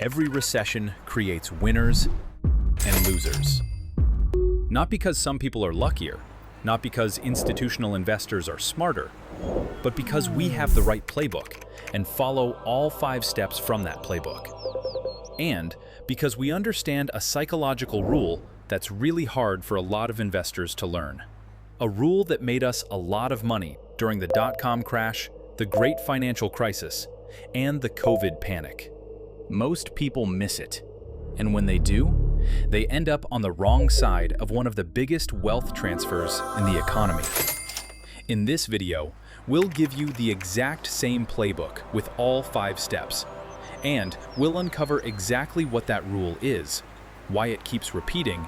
Every recession creates winners and losers. Not because some people are luckier, not because institutional investors are smarter, but because we have the right playbook and follow all 5 steps from that playbook. And because we understand a psychological rule that's really hard for a lot of investors to learn. A rule that made us a lot of money during the dot-com crash, the Great Financial Crisis, and the COVID panic. Most people miss it, and when they do, they end up on the wrong side of one of the biggest wealth transfers in the economy. In this video, we'll give you the exact same playbook with all 5 steps, and we'll uncover exactly what that rule is, why it keeps repeating,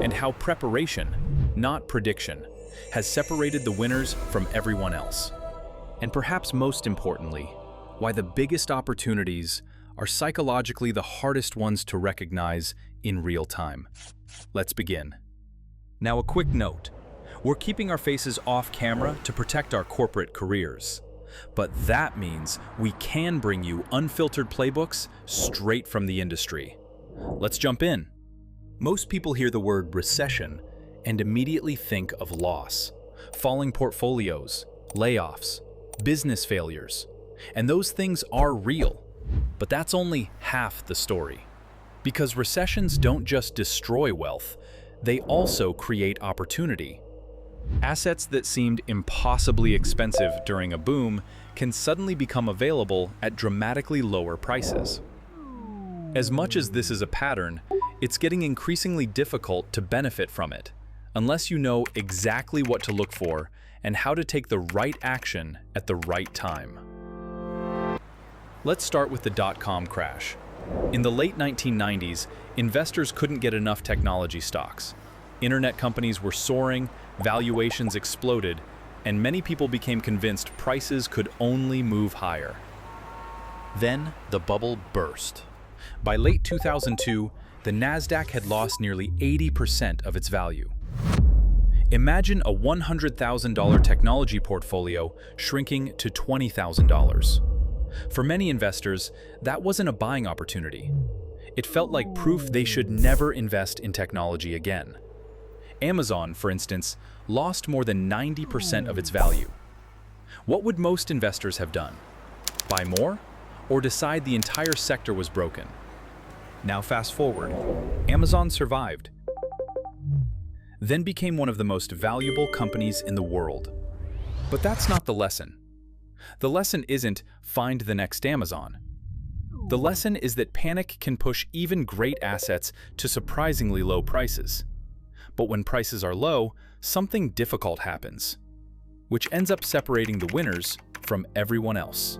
and how preparation, not prediction, has separated the winners from everyone else. And perhaps most importantly, why the biggest opportunities are psychologically the hardest ones to recognize in real time. Let's begin. Now, a quick note. We're keeping our faces off camera to protect our corporate careers. But that means we can bring you unfiltered playbooks straight from the industry. Let's jump in. Most people hear the word recession and immediately think of loss, falling portfolios, layoffs, business failures. And those things are real, but that's only half the story. Because recessions don't just destroy wealth, they also create opportunity. Assets that seemed impossibly expensive during a boom can suddenly become available at dramatically lower prices. As much as this is a pattern, it's getting increasingly difficult to benefit from it, unless you know exactly what to look for and how to take the right action at the right time. Let's start with the dot-com crash. In the late 1990s, investors couldn't get enough technology stocks. Internet companies were soaring, valuations exploded, and many people became convinced prices could only move higher. Then the bubble burst. By late 2002, the Nasdaq had lost nearly 80% of its value. Imagine a $100,000 technology portfolio shrinking to $20,000. For many investors, that wasn't a buying opportunity. It felt like proof they should never invest in technology again. Amazon, for instance, lost more than 90% of its value. What would most investors have done? Buy more? Or decide the entire sector was broken? Now fast forward. Amazon survived, then became one of the most valuable companies in the world. But that's not the lesson. The lesson isn't find the next Amazon. The lesson is that panic can push even great assets to surprisingly low prices. But when prices are low, something difficult happens, which ends up separating the winners from everyone else.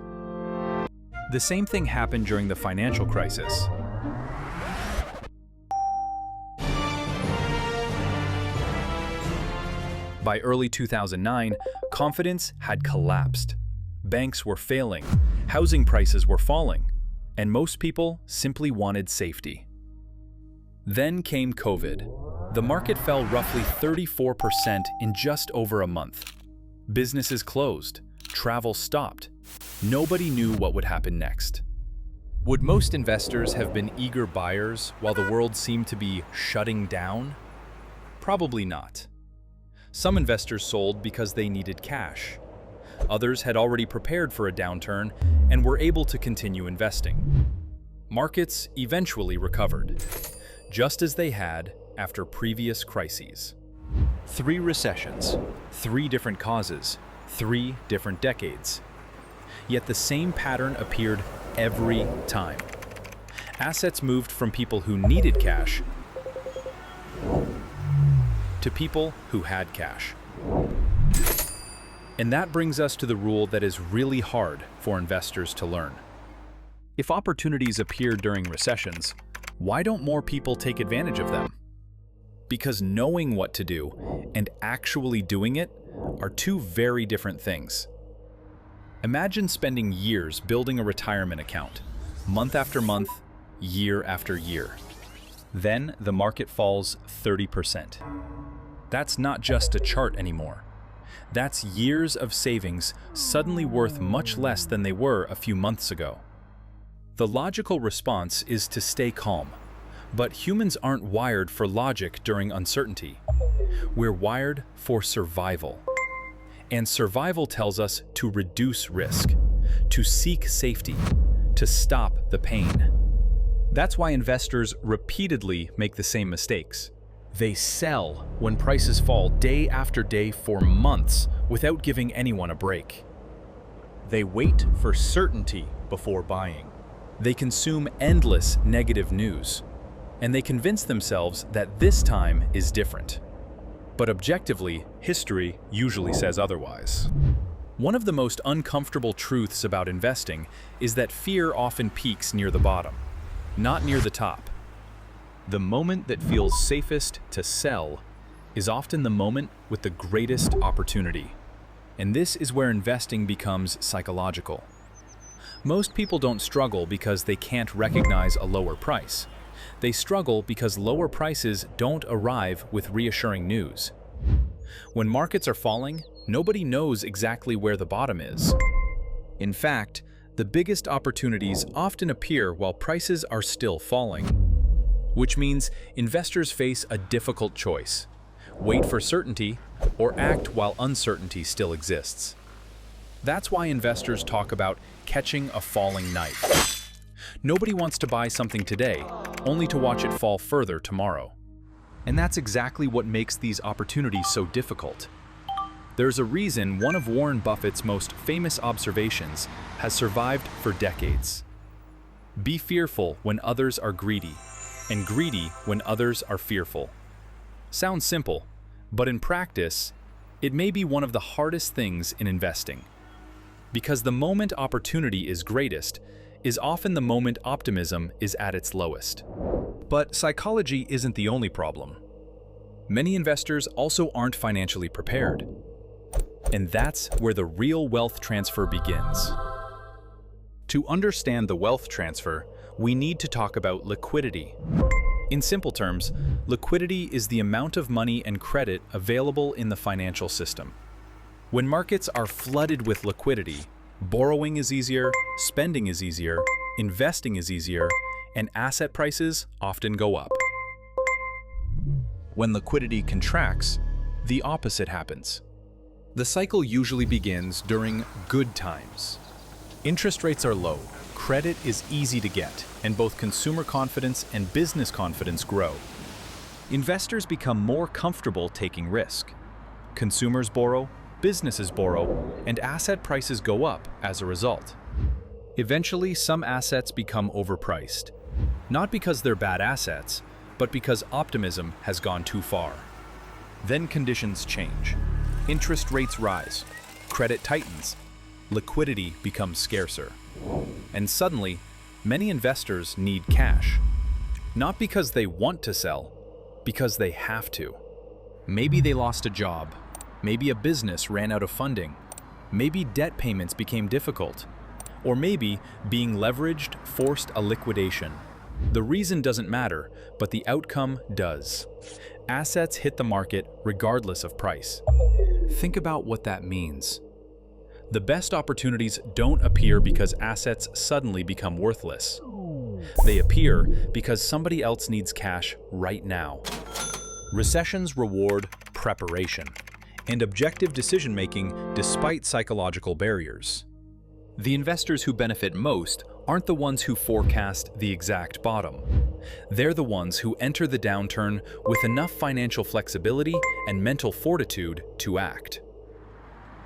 The same thing happened during the financial crisis. By early 2009, confidence had collapsed. Banks were failing, housing prices were falling, and most people simply wanted safety. Then came COVID. The market fell roughly 34% in just over a month. Businesses closed, travel stopped. Nobody knew what would happen next. Would most investors have been eager buyers while the world seemed to be shutting down? Probably not. Some investors sold because they needed cash. Others had already prepared for a downturn and were able to continue investing. Markets eventually recovered, just as they had after previous crises. 3 recessions, 3 different causes, 3 different decades. Yet the same pattern appeared every time. Assets moved from people who needed cash to people who had cash. And that brings us to the rule that is really hard for investors to learn. If opportunities appear during recessions, why don't more people take advantage of them? Because knowing what to do and actually doing it are 2 very different things. Imagine spending years building a retirement account, month after month, year after year. Then the market falls 30%. That's not just a chart anymore. That's years of savings suddenly worth much less than they were a few months ago. The logical response is to stay calm. But humans aren't wired for logic during uncertainty. We're wired for survival. And survival tells us to reduce risk, to seek safety, to stop the pain. That's why investors repeatedly make the same mistakes. They sell when prices fall day after day for months without giving anyone a break. They wait for certainty before buying. They consume endless negative news. And they convince themselves that this time is different. But objectively, history usually says otherwise. One of the most uncomfortable truths about investing is that fear often peaks near the bottom, not near the top. The moment that feels safest to sell is often the moment with the greatest opportunity. And this is where investing becomes psychological. Most people don't struggle because they can't recognize a lower price. They struggle because lower prices don't arrive with reassuring news. When markets are falling, nobody knows exactly where the bottom is. In fact, the biggest opportunities often appear while prices are still falling, which means investors face a difficult choice: wait for certainty or act while uncertainty still exists. That's why investors talk about catching a falling knife. Nobody wants to buy something today, only to watch it fall further tomorrow. And that's exactly what makes these opportunities so difficult. There's a reason one of Warren Buffett's most famous observations has survived for decades. Be fearful when others are greedy, and greedy when others are fearful. Sounds simple, but in practice, it may be one of the hardest things in investing. Because the moment opportunity is greatest is often the moment optimism is at its lowest. But psychology isn't the only problem. Many investors also aren't financially prepared. And that's where the real wealth transfer begins. To understand the wealth transfer, we need to talk about liquidity. In simple terms, liquidity is the amount of money and credit available in the financial system. When markets are flooded with liquidity, borrowing is easier, spending is easier, investing is easier, and asset prices often go up. When liquidity contracts, the opposite happens. The cycle usually begins during good times. Interest rates are low, credit is easy to get, and both consumer confidence and business confidence grow. Investors become more comfortable taking risk. Consumers borrow, businesses borrow, and asset prices go up as a result. Eventually, some assets become overpriced, not because they're bad assets, but because optimism has gone too far. Then conditions change. Interest rates rise, credit tightens, liquidity becomes scarcer. And suddenly, many investors need cash. Not because they want to sell, because they have to. Maybe they lost a job. Maybe a business ran out of funding. Maybe debt payments became difficult. Or maybe being leveraged forced a liquidation. The reason doesn't matter, but the outcome does. Assets hit the market regardless of price. Think about what that means. The best opportunities don't appear because assets suddenly become worthless. They appear because somebody else needs cash right now. Recessions reward preparation and objective decision-making despite psychological barriers. The investors who benefit most aren't the ones who forecast the exact bottom. They're the ones who enter the downturn with enough financial flexibility and mental fortitude to act.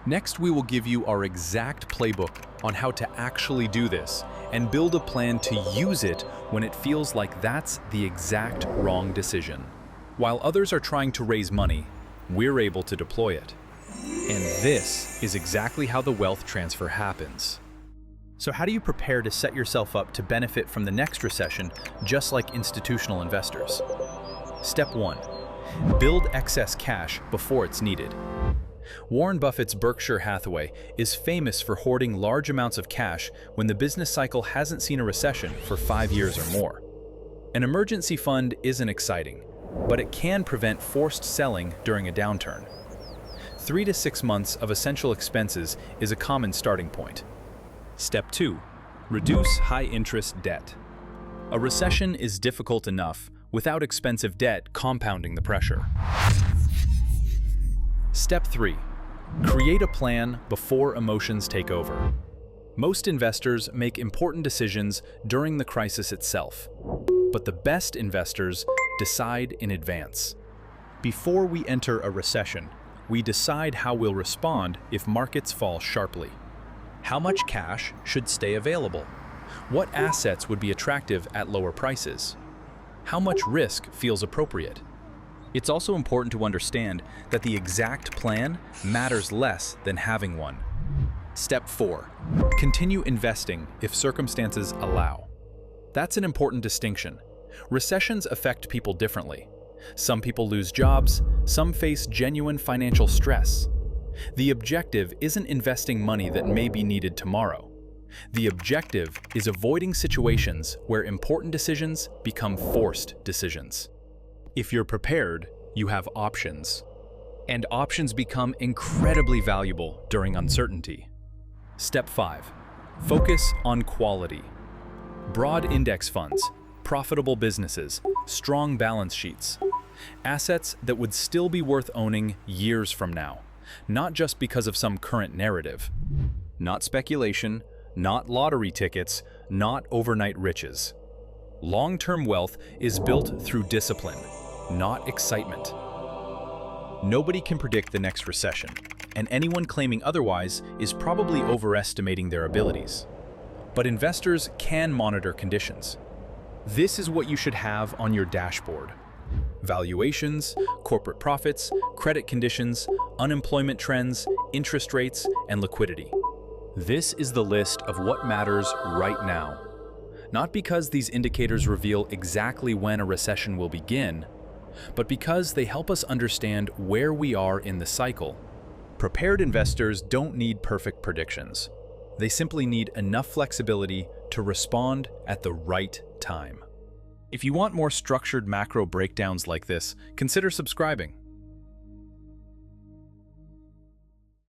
Next, we will give you our exact playbook on how to actually do this and build a plan to use it when it feels like that's the exact wrong decision. While others are trying to raise money, we're able to deploy it. And this is exactly how the wealth transfer happens. So how do you prepare to set yourself up to benefit from the next recession, just like institutional investors? Step 1. Build excess cash before it's needed. Warren Buffett's Berkshire Hathaway is famous for hoarding large amounts of cash when the business cycle hasn't seen a recession for 5 years or more. An emergency fund isn't exciting, but it can prevent forced selling during a downturn. 3 to 6 months of essential expenses is a common starting point. Step 2. Reduce high-interest debt. A recession is difficult enough without expensive debt compounding the pressure. Step 3. Create a plan before emotions take over. Most investors make important decisions during the crisis itself, but the best investors decide in advance. Before we enter a recession, we decide how we'll respond if markets fall sharply. How much cash should stay available? What assets would be attractive at lower prices? How much risk feels appropriate? It's also important to understand that the exact plan matters less than having one. Step 4. Continue investing if circumstances allow. That's an important distinction. Recessions affect people differently. Some people lose jobs, some face genuine financial stress. The objective isn't investing money that may be needed tomorrow. The objective is avoiding situations where important decisions become forced decisions. If you're prepared, you have options. And options become incredibly valuable during uncertainty. Step 5. Focus on quality. Broad index funds, profitable businesses, strong balance sheets. Assets that would still be worth owning years from now, not just because of some current narrative. Not speculation, not lottery tickets, not overnight riches. Long-term wealth is built through discipline, not excitement. Nobody can predict the next recession, and anyone claiming otherwise is probably overestimating their abilities. But investors can monitor conditions. This is what you should have on your dashboard. Valuations, corporate profits, credit conditions, unemployment trends, interest rates, and liquidity. This is the list of what matters right now. Not because these indicators reveal exactly when a recession will begin, but because they help us understand where we are in the cycle. Prepared investors don't need perfect predictions. They simply need enough flexibility to respond at the right time. If you want more structured macro breakdowns like this, consider subscribing.